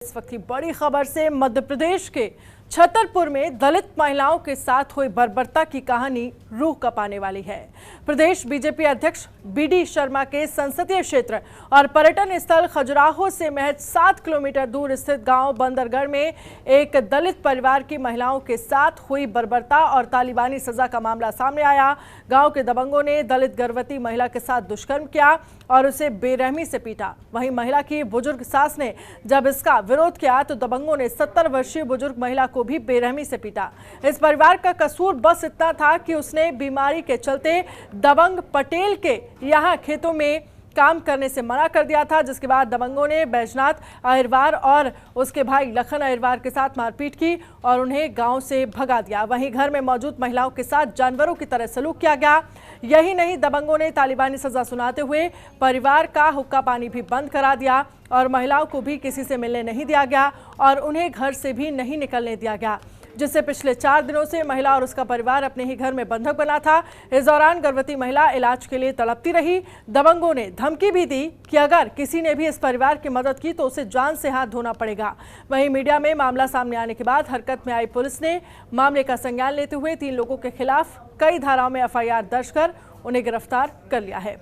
इस वक्त की बड़ी खबर से मध्य प्रदेश के छतरपुर में दलित महिलाओं के साथ हुई बर्बरता की कहानी रूह कपाने वाली है। प्रदेश बीजेपी अध्यक्ष बीडी शर्मा के संसदीय क्षेत्र और पर्यटन स्थल खजुराहो से महज 7 किलोमीटर दूर स्थित गांव बंदरगढ़ में एक दलित परिवार की महिलाओं के साथ हुई बर्बरता और तालिबानी सजा का मामला सामने आया। गांव के दबंगों ने दलित गर्भवती महिला के साथ दुष्कर्म किया और उसे बेरहमी से पीटा। वहीं महिला की बुजुर्ग सास ने जब इसका विरोध किया तो दबंगों ने 70 वर्षीय बुजुर्ग महिला को भी बेरहमी से पीटा। इस परिवार का कसूर बस इतना था कि उसने बीमारी के चलते दबंग पटेल के यहां खेतों में काम करने से मना कर दिया था, जिसके बाद दबंगों ने बैजनाथ अहिरवार और उसके भाई लखन अहिरवार के साथ मारपीट की और उन्हें गांव से भगा दिया। वहीं घर में मौजूद महिलाओं के साथ जानवरों की तरह सलूक किया गया। यही नहीं, दबंगों ने तालिबानी सजा सुनाते हुए परिवार का हुक्का पानी भी बंद करा दिया और महिलाओं को भी किसी से मिलने नहीं दिया गया और उन्हें घर से भी नहीं निकलने दिया गया, जिससे पिछले 4 दिनों से महिला और उसका परिवार अपने ही घर में बंधक बना था। इस दौरान गर्भवती महिला इलाज के लिए तड़पती रही। दबंगों ने धमकी भी दी कि अगर किसी ने भी इस परिवार की मदद की तो उसे जान से हाथ धोना पड़ेगा। वहीं मीडिया में मामला सामने आने के बाद हरकत में आई पुलिस ने मामले का संज्ञान लेते हुए 3 लोगों के खिलाफ कई धाराओं में FIR दर्ज कर उन्हें गिरफ्तार कर लिया है।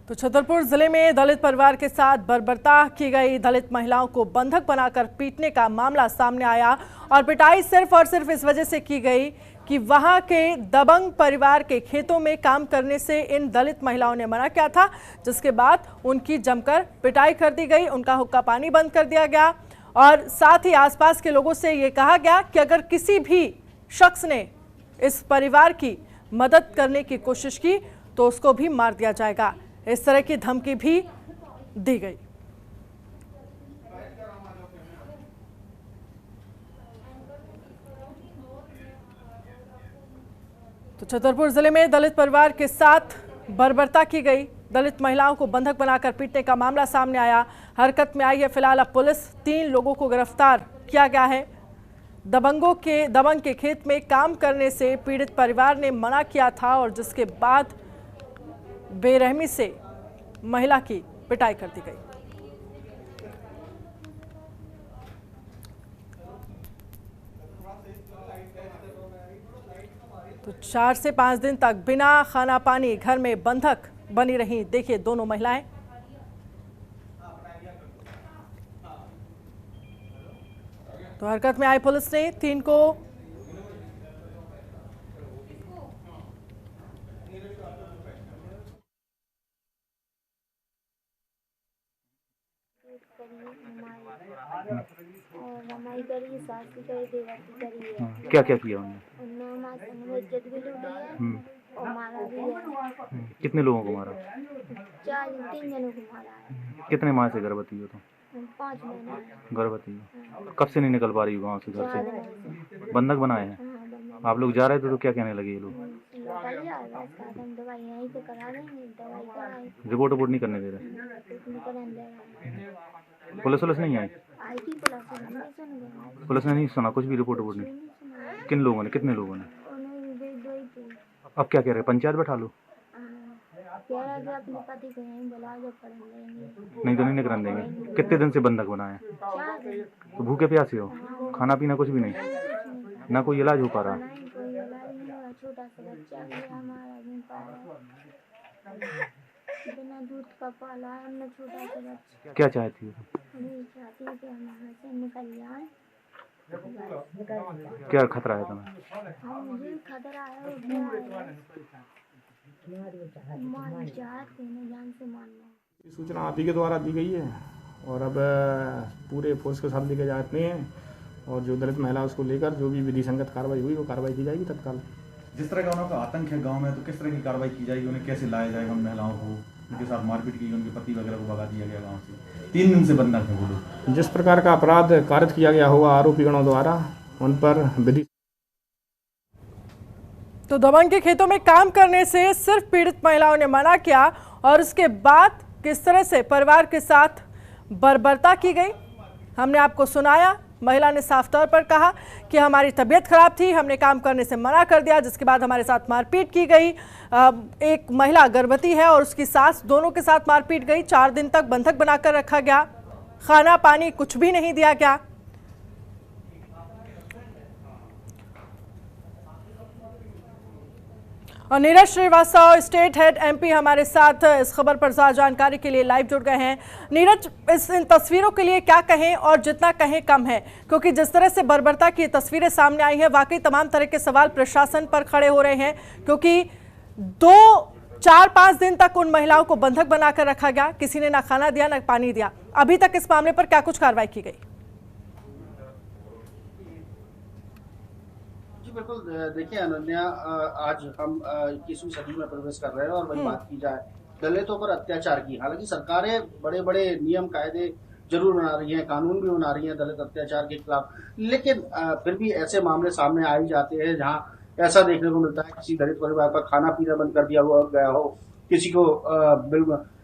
तो छतरपुर जिले में दलित परिवार के साथ बर्बरता की गई, दलित महिलाओं को बंधक बनाकर पीटने का मामला सामने आया और पिटाई सिर्फ और सिर्फ इस वजह से की गई कि वहां के दबंग परिवार के खेतों में काम करने से इन दलित महिलाओं ने मना किया था, जिसके बाद उनकी जमकर पिटाई कर दी गई, उनका हुक्का पानी बंद कर दिया गया और साथ ही आसपास के लोगों से ये कहा गया कि अगर किसी भी शख्स ने इस परिवार की मदद करने की कोशिश की तो उसको भी मार दिया जाएगा। इस तरह की धमकी भी दी गई। तो छतरपुर जिले में दलित परिवार के साथ बर्बरता की गई, दलित महिलाओं को बंधक बनाकर पीटने का मामला सामने आया। हरकत में आई है फिलहाल अब पुलिस। 3 लोगों को गिरफ्तार किया गया है। दबंग के खेत में काम करने से पीड़ित परिवार ने मना किया था और जिसके बाद बेरहमी से महिला की पिटाई कर दी गई। तो 4 से 5 दिन तक बिना खाना पानी घर में बंधक बनी रही, देखिए दोनों महिलाएं। तो हरकत में आई पुलिस ने 3 को और हमारी करी, सास की करी, देवर की करी है। क्या क्या किया उन्होंने? उन्होंने हमारी इज्जत भी लूटी है और मारा भी है। कितने लोगों को मारा? 3 जनों को मारा है। कितने माह से गर्भवती हो तुम? 5 महीने गर्भवती हो। कब से नहीं निकल पा रही हो गाँव से, घर से? बंधक बनाए हैं? बंधक। आप लोग जा रहे थे तो क्या कहने लगे ये लोग? दवाई यहीं पे करा देंगे, दवाई कराए। रिपोर्ट नहीं करने दे रहे? पुलिस नहीं आई? पुलिस ने नहीं सुना कुछ भी? रिपोर्ट नहीं? किन लोगों ने, कितने लोगों ने? अब क्या कह रहे? पंचायत बैठा लो? अपने पति को यहीं बुला जो नहीं तो नहीं निकलने देंगे। कितने दिन से बंधक बनाए? तो भूखे प्यासे हो? खाना पीना कुछ भी नहीं? ना कोई इलाज हो पा रहा? छोटा सा बच्चा भी हमारा बिना दूध का पाला है हमने, छोटा सा बच्चा। क्या चाहती हो? चाहती है कि हम यहाँ से निकल जाए। क्या खतरा है तुम्हें? मुझे खतरा है, जान से मारना। सूचना आप ही के द्वारा दी गई है और अब पूरे फोर्स के साथ लेके जाते हैं और जो दलित महिला उसको लेकर जो भी विधि संगत कार्रवाई हुई वो कार्रवाई की जाएगी तत्काल। जिस तरह का उनका आतंक है गांव में, तो किस तरह की कार्रवाई की जाएगी? उन्हें कैसे लाया जाएगा? उन महिलाओं को उनके साथ मारपीट की, उनके पति वगैरह को भगा दिया गया गांव से। 3 दिन से बंधक है वो लोग। जिस प्रकार का अपराध कारित किया गया होगा आरोपीगणों द्वारा, उन पर विधि। तो दबंग के खेतों में काम करने से सिर्फ पीड़ित महिलाओं ने मना किया और उसके बाद किस तरह से परिवार के साथ बर्बरता की गई हमने आपको सुनाया। महिला ने साफ तौर पर कहा कि हमारी तबीयत खराब थी, हमने काम करने से मना कर दिया, जिसके बाद हमारे साथ मारपीट की गई। एक महिला गर्भवती है और उसकी सास, दोनों के साथ मारपीट गई। 4 दिन तक बंधक बनाकर रखा गया, खाना पानी कुछ भी नहीं दिया गया। और Neeraj Srivastava, state head MP, हमारे साथ इस खबर पर ज्यादा जानकारी के लिए लाइव जुड़ गए हैं। नीरज, इन तस्वीरों के लिए क्या कहें और जितना कहें कम है, क्योंकि जिस तरह से बर्बरता की तस्वीरें सामने आई हैं, वाकई तमाम तरह के सवाल प्रशासन पर खड़े हो रहे हैं, क्योंकि 4-5 दिन तक उन महिलाओं को बंधक बनाकर रखा गया, किसी ने ना खाना दिया ना पानी दिया। अभी तक इस मामले पर क्या कुछ कार्रवाई की गई? बिल्कुल, देखिए अनन्या, आज हम 21वीं सदी में प्रवेश कर रहे हैं और वही बात की जाए दलितों पर अत्याचार की। हालांकि सरकारें बड़े बड़े नियम कायदे जरूर बना रही हैं, कानून भी बना रही हैं दलित अत्याचार के खिलाफ, लेकिन फिर भी ऐसे मामले सामने आ ही जाते हैं जहां ऐसा देखने को मिलता है किसी दलित परिवार का खाना पीना बंद कर दिया गया हो, किसी को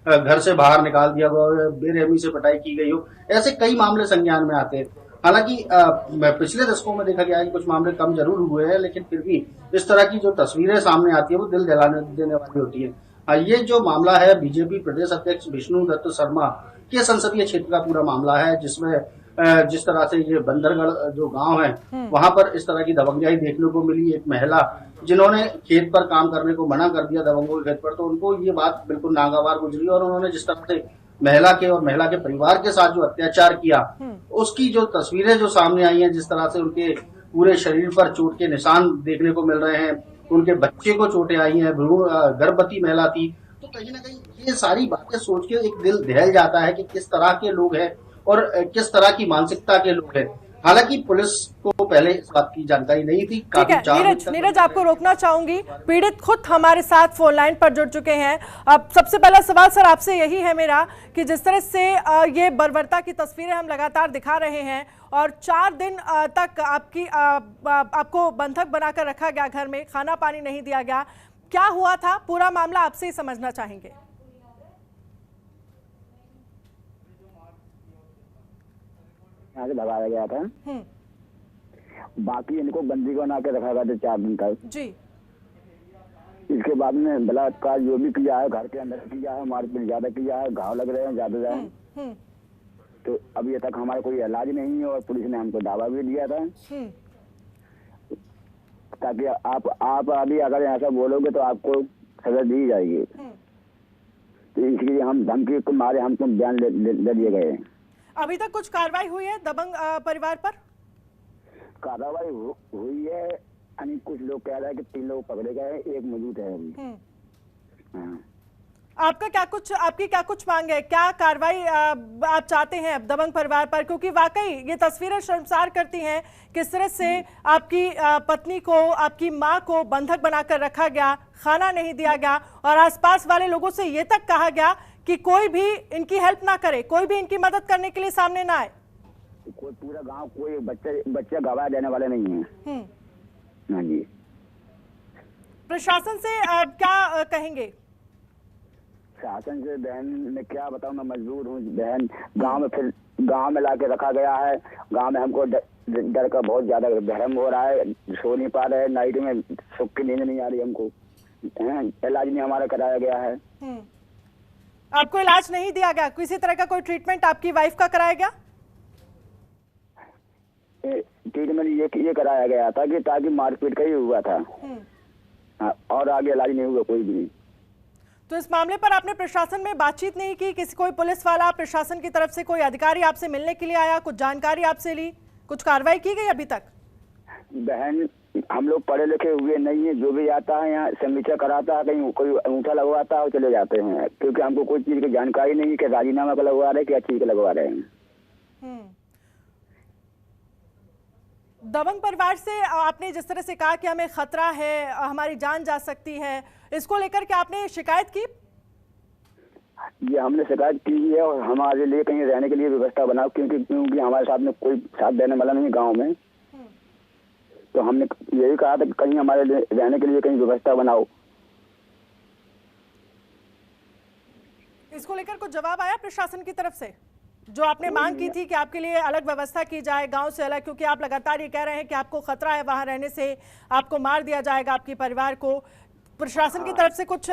घर से बाहर निकाल दिया गया, बेरहमी से पिटाई की गई हो। ऐसे कई मामले संज्ञान में आते हैं। हालांकि पिछले दशकों में देखा गया है कि कुछ मामले कम जरूर हुए हैं, लेकिन फिर भी इस तरह की जो तस्वीरें सामने आती है वो दिल दहलाने देने वाली होती है। ये जो मामला है बीजेपी प्रदेश अध्यक्ष विष्णु दत्त शर्मा के संसदीय क्षेत्र का पूरा मामला है, जिसमें जिस तरह से ये बंदरगढ़ जो गांव है वहां पर इस तरह की दबंगाई देखने को मिली। एक महिला जिन्होंने खेत पर काम करने को मना कर दिया दबंगों के खेत पर, तो उनको ये बात बिल्कुल नागवार गुजरी और उन्होंने जिस तरह से महिला के और महिला के परिवार के साथ जो अत्याचार किया, उसकी जो तस्वीरें जो सामने आई हैं, जिस तरह से उनके पूरे शरीर पर चोट के निशान देखने को मिल रहे हैं, उनके बच्चे को चोटें आई हैं, गर्भवती महिला थी, तो कहीं ना कहीं ये सारी बातें सोच के एक दिल दहल जाता है कि किस तरह के लोग हैं और किस तरह की मानसिकता के लोग हैं। हालांकि पुलिस को पहले इस बात की जानकारी नहीं थी। ठीक है नीरज, आपको रोकना चाहूंगी, पीड़ित खुद हमारे साथ फोन लाइन पर जुड़ चुके हैं। अब सबसे पहला सवाल सर आपसे यही है मेरा कि जिस तरह से ये बर्बरता की तस्वीरें हम लगातार दिखा रहे हैं और 4 दिन तक आपको बंधक बनाकर रखा गया, घर में खाना पानी नहीं दिया गया, क्या हुआ था? पूरा मामला आपसे ही समझना चाहेंगे। यहाँ से भगाया गया था, बाकी इनको बंदी को बना के रखा गया था 4 दिन तक जी। इसके बाद में बलात्कार जो भी किया है, घर के अंदर किया है, मारपीट ज्यादा किया है, घाव लग रहे हैं ज्यादा तो अभी तक हमारा कोई इलाज नहीं है और पुलिस ने हमको दावा भी दिया था ताकि आप अभी अगर ऐसा बोलोगे तो आपको सजा दी जाएगी। तो इसलिए हम धमकी के मारे हमको बयान ले दिए गए। अभी तक कुछ कार्रवाई हुई है दबंग परिवार पर? कार्रवाई हुई है, यानी कुछ लोग कह रहे हैं कि 3 लोग पकड़े गए, 1 मौजूद है अभी। आपकी क्या कुछ मांग है? क्या कार्रवाई आप चाहते हैं दबंग परिवार पर? क्योंकि वाकई ये तस्वीरें शर्मसार करती हैं, किस तरह से आपकी पत्नी को, आपकी मां को बंधक बनाकर रखा गया, खाना नहीं दिया गया और आसपास वाले लोगों से ये तक कहा गया कि कोई भी इनकी हेल्प ना करे, कोई भी इनकी मदद करने के लिए सामने ना आए। कोई पूरा गांव, कोई बच्चा गवाह देने वाले नहीं है। हाँ जी। प्रशासन से क्या कहेंगे? शासन से बहन मैं क्या बताऊं, मैं मजबूर हूँ बहन। गांव में लाके रखा गया है, गांव में हमको डर का बहुत ज्यादा भ्रम हो रहा है, सो नहीं पा रहे, नाइट में सुख की नींद नहीं आ रही हमको, इलाज नहीं हमारा कराया गया है। आपको इलाज नहीं दिया गया? किसी तरह का कोई ट्रीटमेंट आपकी वाइफ का कराया गया? ट्रीटमेंट ये कराया गया था कि ताकि मारपीट का ही हुआ था, और आगे इलाज नहीं हुआ कोई भी। तो इस मामले पर आपने प्रशासन में बातचीत नहीं की? कोई पुलिस वाला प्रशासन की तरफ से कोई अधिकारी आपसे मिलने के लिए आया, कुछ जानकारी आपसे ली, कुछ कार्रवाई की गई अभी तक? बहन हम लोग पढ़े लिखे हुए नहीं है, जो भी आता है यहाँ समीक्षा कराता है, कहीं कोई अंगूठा लगवाता है और चले जाते हैं, क्योंकि हमको कोई चीज की जानकारी नहीं है कि राजीनामा का लगवा रहे हैं क्या चीज का लगवा रहे हैं। दबंग परिवार से आपने जिस तरह से कहा कि हमें खतरा है, हमारी जान जा सकती है, इसको लेकर के आपने शिकायत की? ये हमने शिकायत की है और हमारे लिए कहीं रहने के लिए व्यवस्था बनाओ, क्योंकि हमारे साथ में कोई साथ देने वाला नहीं गाँव में, तो हमने यही कहा था कि कहीं हमारे रहने के लिए कहीं व्यवस्था बनाओ। इसको लेकर कुछ जवाब आया प्रशासन की तरफ से? जो आपने मांग की थी कि आपके लिए अलग व्यवस्था की जाए गांव से अलग, क्योंकि आप लगातार ये कह रहे हैं कि आपको खतरा है वहां रहने से, आपको मार दिया जाएगा आपके परिवार को। प्रशासन की तरफ से कुछ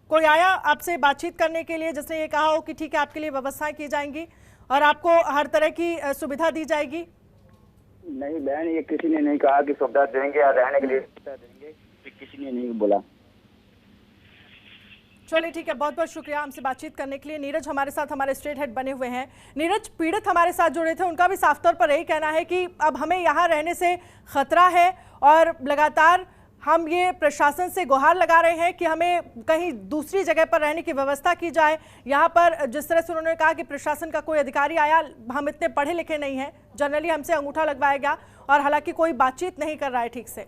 कोई आया आपसे बातचीत करने के लिए जिसने ये कहा हो कि ठीक है आपके लिए व्यवस्थाएं की जाएंगी और आपको हर तरह की सुविधा दी जाएगी? नहीं बहन, ये किसी ने नहीं कहा कि सुविधा देंगे या रहने के लिए सुविधा देंगे, किसी ने नहीं बोला। चलिए ठीक है, बहुत बहुत शुक्रिया हमसे बातचीत करने के लिए। नीरज हमारे साथ, हमारे स्टेट हेड बने हुए हैं। नीरज, पीड़ित हमारे साथ जुड़े थे, उनका भी साफ तौर पर यही कहना है कि अब हमें यहाँ रहने से खतरा है और लगातार हम ये प्रशासन से गुहार लगा रहे हैं कि हमें कहीं दूसरी जगह पर रहने की व्यवस्था की जाए। यहाँ पर जिस तरह से उन्होंने कहा कि प्रशासन का कोई अधिकारी आया, हम इतने पढ़े लिखे नहीं हैं, जनरली हमसे अंगूठा लगवाया गया और हालांकि कोई बातचीत नहीं कर रहा है ठीक से।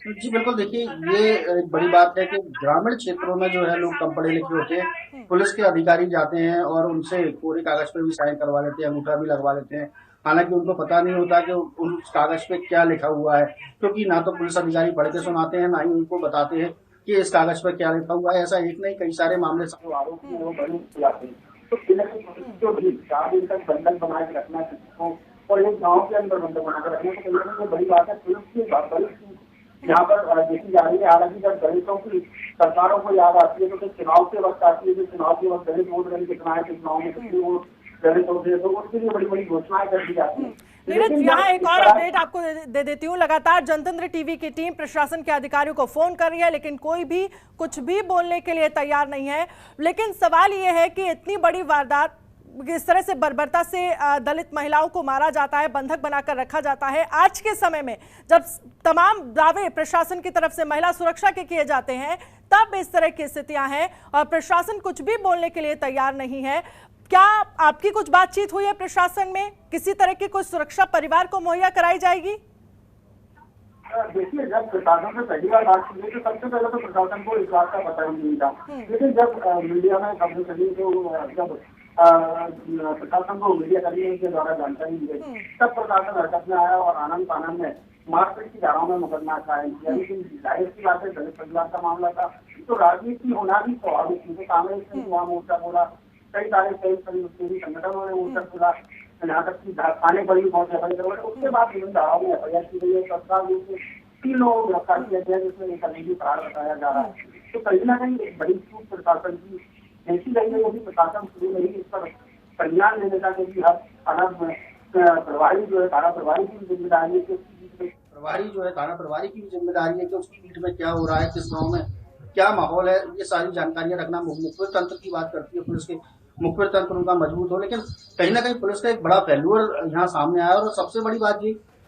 जी बिल्कुल, देखिए ये एक बड़ी बात है कि ग्रामीण क्षेत्रों में जो है लोग कम पढ़े लिखे होते हैं, पुलिस के अधिकारी जाते हैं और उनसे कोरे कागज पे भी साइन करवा लेते हैं, अंगूठा भी लगवा लेते हैं, हालांकि उनको पता नहीं होता कि उस कागज पे क्या लिखा हुआ है, क्योंकि ना तो पुलिस अधिकारी पढ़ के सुनाते हैं, ना ही उनको बताते हैं कि इस कागज पे क्या लिखा हुआ है। ऐसा एक नहीं, कई सारे मामले आरोप हैं वो बड़े जाते हैं। तो भी 4 दिन तक बंधक बना के रखना किसी और एक गाँव के अंदर बंधक बनाकर रखना तो बड़ी बात है। पुलिस की यहाँ पर देखी जा रही है, हालांकि जब दलितों की सरकारों को याद आती है तो चुनाव के वक्त आती है, जो चुनाव के वक्त दलित वोट बैंक कितना है, चुनाव में कितनी वोट दलित होते हैं, तो उसके लिए बड़ी बड़ी घोषणाएं कर दी जाती है। नीरज, यहाँ एक और अपडेट आपको दे देती हूँ। लगातार जनतंत्र टीवी की टीम प्रशासन के अधिकारियों को फोन कर रही है, लेकिन कोई भी कुछ भी बोलने के लिए तैयार नहीं है। लेकिन सवाल ये है कि इतनी बड़ी वारदात, इस तरह से बर्बरता से दलित महिलाओं को मारा जाता है, बंधक बनाकर रखा जाता है, आज के समय में जब तमाम दावे प्रशासन की तरफ से महिला सुरक्षा के किए जाते हैं, तब इस तरह की स्थितियां हैं और प्रशासन कुछ भी बोलने के लिए तैयार नहीं है। क्या आपकी कुछ बातचीत हुई है प्रशासन में? किसी तरह की कुछ सुरक्षा परिवार को मुहैया कराई जाएगी? देखिए, जब प्रशासन से पहली बार बात की तो सबसे पहले तो प्रशासन को इस बात का पता ही नहीं था, लेकिन जब मीडिया में खबरें चली तो जब प्रशासन को मीडिया कर्मियों के द्वारा जानकारी दी गई, तब प्रशासन हरकत में आया और आनंद पानंद में मारपीट की धाराओं में मुकदमा कायम किया। लेकिन जाहिर सी बात है, दलित परिवार का मामला था तो राजनीति होना भी स्वाभाविक थी। कांग्रेस ने युवा मोर्चा बोला, कई सारे संगठनों ने मोर्चा बोला, यहाँ तक की थाने पर भी बहुत एफ आई आर। उसके बाद विभिन्न धाराओं में एफ आई आर की गई है। सरकार रूप से 3 लोगों को गिरफ्तार किया गया, जिसमें एक अलीगी फरार बताया जा रहा है। तो कहीं ना कहीं एक बड़ी चूक प्रशासन की देखी गई है। यदि प्रशासन शुरू नहीं इस पर संज्ञान लेने का, क्योंकि हर थाना प्रभारी जो है, थाना प्रभारी की भी जिम्मेदारी है कि प्रभारी जो है थाना प्रभारी की भी जिम्मेदारी है कि उसकी पीठ में क्या हो रहा है, किस गाँव में क्या माहौल है, ये सारी जानकारियां रखना। मुखबिर तंत्र की बात करती है पुलिस के, मुखबिर तंत्र उनका मजबूत हो, लेकिन कहीं ना कहीं पुलिस का एक बड़ा फेल्यूर यहाँ सामने आया। और सबसे बड़ी बात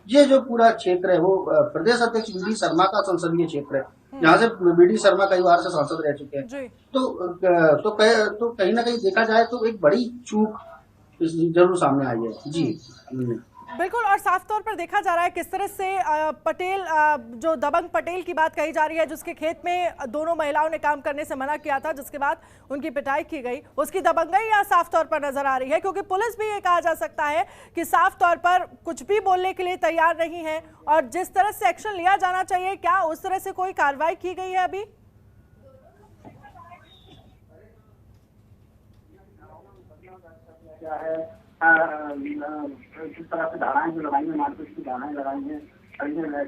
ये जो पूरा क्षेत्र है वो प्रदेश अध्यक्ष बीडी शर्मा का संसदीय क्षेत्र है, यहाँ से बीडी शर्मा कई बार से सांसद रह चुके हैं। तो कहीं ना कहीं देखा जाए तो एक बड़ी चूक जरूर सामने आई है। जी बिल्कुल, और साफ तौर पर देखा जा रहा है किस तरह से पटेल, जो दबंग पटेल की बात कही जा रही है, जिसके खेत में दोनों महिलाओं ने काम करने से मना किया था, जिसके बाद उनकी पिटाई की गई, उसकी दबंगई यहाँ साफ तौर पर नजर आ रही है। क्योंकि पुलिस भी ये कहा जा सकता है कि साफ तौर पर कुछ भी बोलने के लिए तैयार नहीं है और जिस तरह से एक्शन लिया जाना चाहिए, क्या उस तरह से कोई कार्रवाई की गई है अभी? जिस तरह से धाराएं जो लगाई हैं, मारपीट की धाराएं लगाई हैं,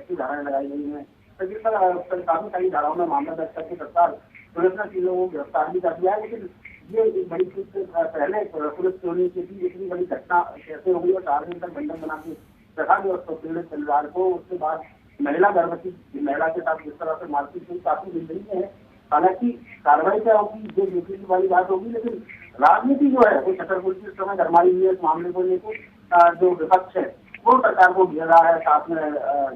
की धाराएं लगाई गई हैं, तो जिस तरह काफी सारी धाराओं में मामला दर्ज करके सरकार पुलिस ने 3 लोगों को गिरफ्तार भी कर दिया है। लेकिन ये एक बड़ी चीज पहले पुलिस चोरी की थी, इतनी बड़ी घटना कैसे हो गई और 4 दिन तक बंधक बना के रखा गया उसको पीड़ित परिवार को। उसके बाद महिला गर्भवती महिला के साथ जिस तरह से मारपीट हुई, काफी निंदनीय है। हालांकि कार्रवाई क्या होगी ये देखने वाली बात होगी, लेकिन राजनीति जो है वो छतरपुर की समय गरमाई हुई है। इस मामले को लेकर जो विपक्ष है वो सरकार को घेर रहा है, साथ में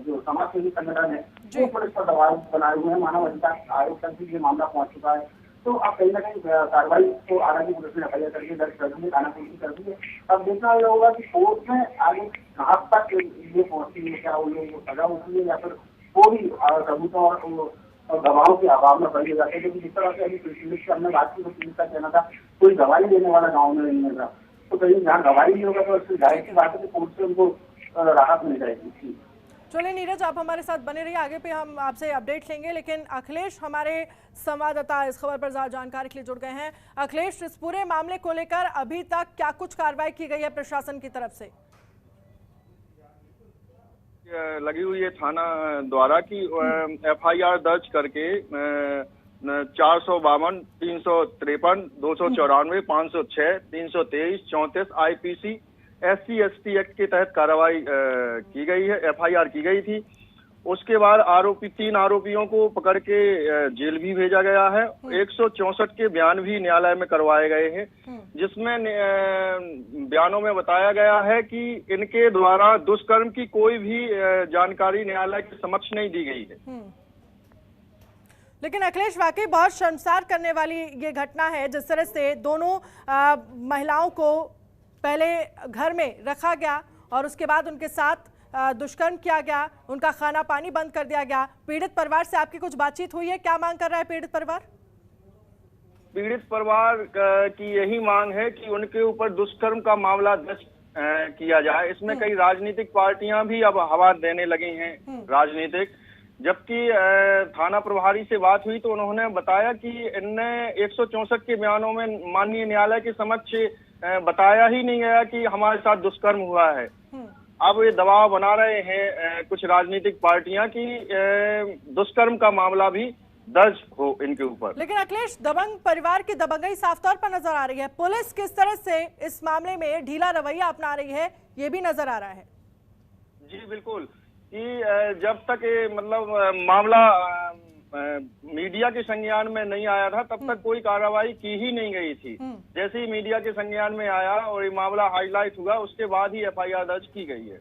जो समाज सेवी संगठन है वो पुलिस पर दबाव बनाए हुए हैं। मानव अधिकार आयोग तक भी ये मामला पहुंच चुका है। तो अब कहीं ना कहीं कार्रवाई तो आगे पुलिस ने एफ करके दर्ज कर दी है, थानापुर कर दी है। अब देखना यह होगा कि कोर्ट में आगे कहाँ तक ये पहुंचती है, क्या उन लोगों को सजा होती है या फिर वो भी सबूतों और दबाव के अभाव में पड़े जाते हैं। क्योंकि जिस तरह से अभी पुलिस से हमने बात की तो पुलिस का कहना था कोई गवाही देने वाला गाँव में नहीं मिल रहा, तो कहीं जहाँ गवाही नहीं होगा तो जाहिर सी बात है कि कोर्ट से उनको राहत मिल जाएगी। चलिए नीरज, आप हमारे साथ बने रहिए, आगे पे हम आपसे अपडेट लेंगे। लेकिन अखिलेश हमारे संवाददाता इस खबर पर ज़्यादा जानकारी के लिए जुड़ गए हैं। अखिलेश, इस पूरे मामले को लेकर अभी तक क्या कुछ कार्रवाई की गई है प्रशासन की तरफ से? लगी हुई है थाना द्वारा की FIR दर्ज करके 452, 353, 294, 506, 323, 34 IPC SC/ST एक्ट के तहत कार्रवाई की गई है, FIR की गई थी। उसके बाद 3 आरोपियों को पकड़ के जेल भी भेजा गया है। 164 के बयान भी न्यायालय में करवाए गए हैं, जिसमें बयानों में बताया गया है कि इनके द्वारा दुष्कर्म की कोई भी जानकारी न्यायालय के समक्ष नहीं दी गई है। लेकिन अखिलेश, वाकई बहुत शर्मसार करने वाली ये घटना है, जिस तरह से दोनों महिलाओं को पहले घर में रखा गया और उसके बाद उनके साथ दुष्कर्म किया गया, उनका खाना पानी बंद कर दिया गया। पीड़ित परिवार से आपकी कुछ बातचीत हुई है? क्या मांग कर रहा है पीड़ित परिवार? पीड़ित परिवार की यही मांग है कि उनके ऊपर दुष्कर्म का मामला दर्ज किया जाए। इसमें कई राजनीतिक पार्टियां भी अब हवा देने लगी हैं, राजनीतिक। जबकि थाना प्रभारी से बात हुई तो उन्होंने बताया कि इनने 164 के बयानों में माननीय न्यायालय के समक्ष बताया ही नहीं गया कि हमारे साथ दुष्कर्म हुआ है। अब ये दबाव बना रहे हैं कुछ राजनीतिक पार्टियां कि दुष्कर्म का मामला भी दर्ज हो इनके ऊपर। लेकिन अखिलेश, दबंग परिवार की दबंगई साफ तौर पर नजर आ रही है। पुलिस किस तरह से इस मामले में ढीला रवैया अपना रही है, ये भी नजर आ रहा है। जी बिल्कुल, कि जब तक ये मतलब मामला मीडिया के संज्ञान में नहीं आया था तब तक कोई कार्रवाई की ही नहीं गई थी। जैसे ही मीडिया के संज्ञान में आया और ये मामला हाईलाइट हुआ, उसके बाद ही FIR दर्ज की गई है।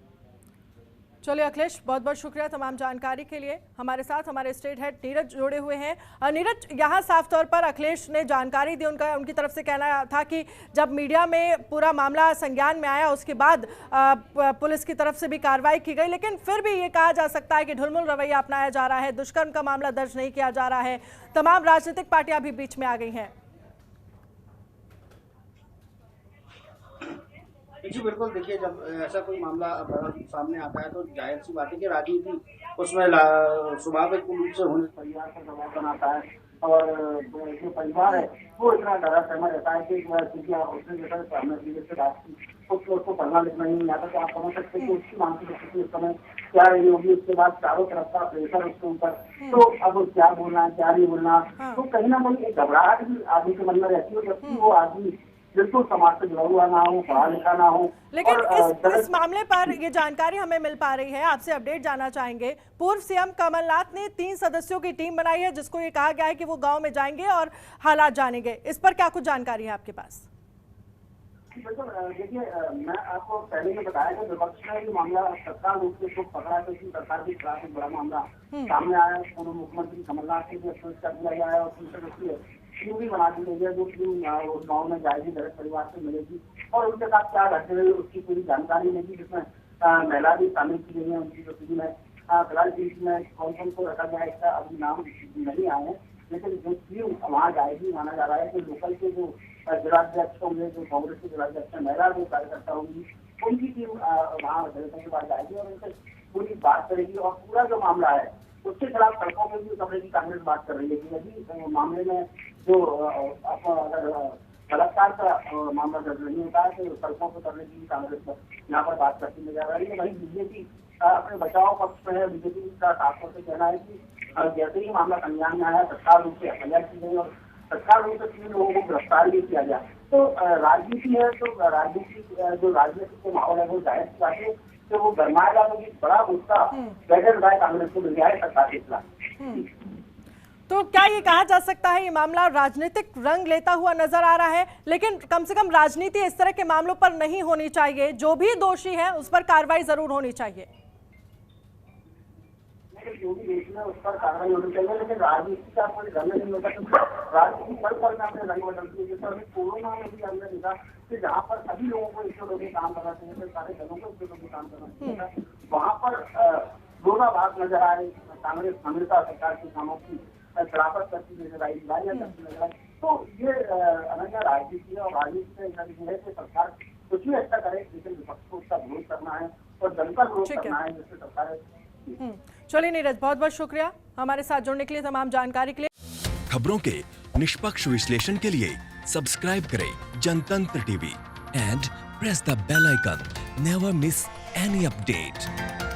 चलिए अखिलेश, बहुत बहुत शुक्रिया तमाम जानकारी के लिए। हमारे साथ हमारे स्टेट हेड नीरज जुड़े हुए हैं। नीरज, यहाँ साफ तौर पर अखिलेश ने जानकारी दी, उनकी तरफ से कहना था कि जब मीडिया में पूरा मामला संज्ञान में आया उसके बाद पुलिस की तरफ से भी कार्रवाई की गई, लेकिन फिर भी ये कहा जा सकता है कि ढुलमुल रवैया अपनाया जा रहा है, दुष्कर्म का मामला दर्ज नहीं किया जा रहा है। तमाम राजनीतिक पार्टियां भी बीच में आ गई हैं। जी बिल्कुल, देखिए जब ऐसा कोई मामला सामने आता है तो जाहिर सी बात है कि राजनीति उसमें स्वाभाविक रूप से होने परिवार पर दबाव बनाता है और जो परिवार है वो इतना डरा सहमा रहता है कि उसने जैसा सामने से बात की उसको पढ़ना लिखना ही नहीं आता, तो आप समझ सकते हैं कि उसकी मानसिक स्थिति उस समय क्या रही होगी। उसके बाद चारों तरफ का प्रेशर उसके ऊपर, तो अब क्या बोलना है क्या नहीं बोलना, तो कहीं ना कहीं एक घबराहट भी आदमी के मन में रहती है, जबकि वो आदमी बिल्कुल समाज से जुड़ा हुआ ना हो, पढ़ा लिखा ना हो। लेकिन इस मामले पर ये जानकारी हमें मिल पा रही है, आपसे अपडेट जानना चाहेंगे। पूर्व CM कमलनाथ ने 3 सदस्यों की टीम बनाई है, जिसको ये कहा गया है कि वो गांव में जाएंगे और हालात जानेंगे। इस पर क्या कुछ जानकारी है आपके पास? बिल्कुल, देखिए मैं आपको पहले ही बताया कि विपक्ष में ये मामला तत्काल रूप से पकड़ा, क्योंकि सरकार के खिलाफ एक बड़ा मामला सामने आया। पूर्व मुख्यमंत्री कमलनाथ से भी अफसोस कर दिया गया है और टीम भी बना दी गई है, जो टीम उस गाँव में जाएगी, दलित परिवार से मिलेगी और उनके साथ क्या घटना हुई उसकी पूरी जानकारी लेगी, जिसमें महिला भी शामिल की गई है उनकी जो टीम है। फिलहाल टीम में कौन कौन को रखा गया इसका अभी नाम नहीं आए हैं, लेकिन जो टीम वहाँ जाएगी, माना जा रहा है कि लोकल के जो जिलाध्यक्ष होंगे, जो कांग्रेस के जिलाध्यक्ष है, महिला जो कार्यकर्ता होंगी, उनकी टीम वहाँ दलितों के पास जाएगी और उनसे पूरी बात करेगी और पूरा जो मामला है उसके खिलाफ सड़कों में भी उतरने की कांग्रेस बात कर रही है कि यदि मामले में जो अगर बलात्कार का मामला दर्ज नहीं होता है तो सड़कों पर उतरने की कांग्रेस यहाँ पर बात करती नजर आ रही है। वहीं बीजेपी अपने बचाव पक्ष में है। बीजेपी का साफ तौर से कहना है कि जैसे ही मामला संज्ञान में आया तत्काल रूप से FIR की गई और तत्काल रूप से 3 लोगों को गिरफ्तार भी किया गया। तो राजनीति है, तो राजनीति के माहौल है वो जाहिर सी बात है तो वो गरमाएगा, तो बड़ा गुस्सा बैठक कांग्रेस को मिल गया है सरकार के खिलाफ। तो क्या ये कहा जा सकता है ये मामला राजनीतिक रंग लेता हुआ नजर आ रहा है? लेकिन कम से कम राजनीति इस तरह के मामलों पर नहीं होनी चाहिए, जो भी दोषी है उस पर कार्रवाई जरूर होनी चाहिए। जो भी दोषी है उस पर कार्रवाई होनी चाहिए, लेकिन राजनीति का कोई रंग नहीं होता, क्योंकि राजनीति पल पल में अपने रंग बदलती है। जैसे अभी कोरोना में भी हमने देखा कि जहाँ पर सभी लोगों को एकजुट होकर काम करना चाहिए, सारे दलों को एकजुट होकर काम करना चाहिए, वहाँ पर विरोधाभास नजर आ रही। कांग्रेस हमेशा सरकार के कामों की खिलाफत करती नजर आई, गालियां करती नजर आई। तो ये अनन्य राजनीति है और राजनीति में है कि सरकार कुछ भी अच्छा करे, लेकिन विपक्ष को उसका विरोध करना है और जनता विरोध करना है, जिससे सरकार चलिए नीरज, बहुत बहुत शुक्रिया हमारे साथ जुड़ने के लिए, तमाम जानकारी के लिए। खबरों के निष्पक्ष विश्लेषण के लिए सब्सक्राइब करें Jantantra TV and press the bell icon. Never miss any update.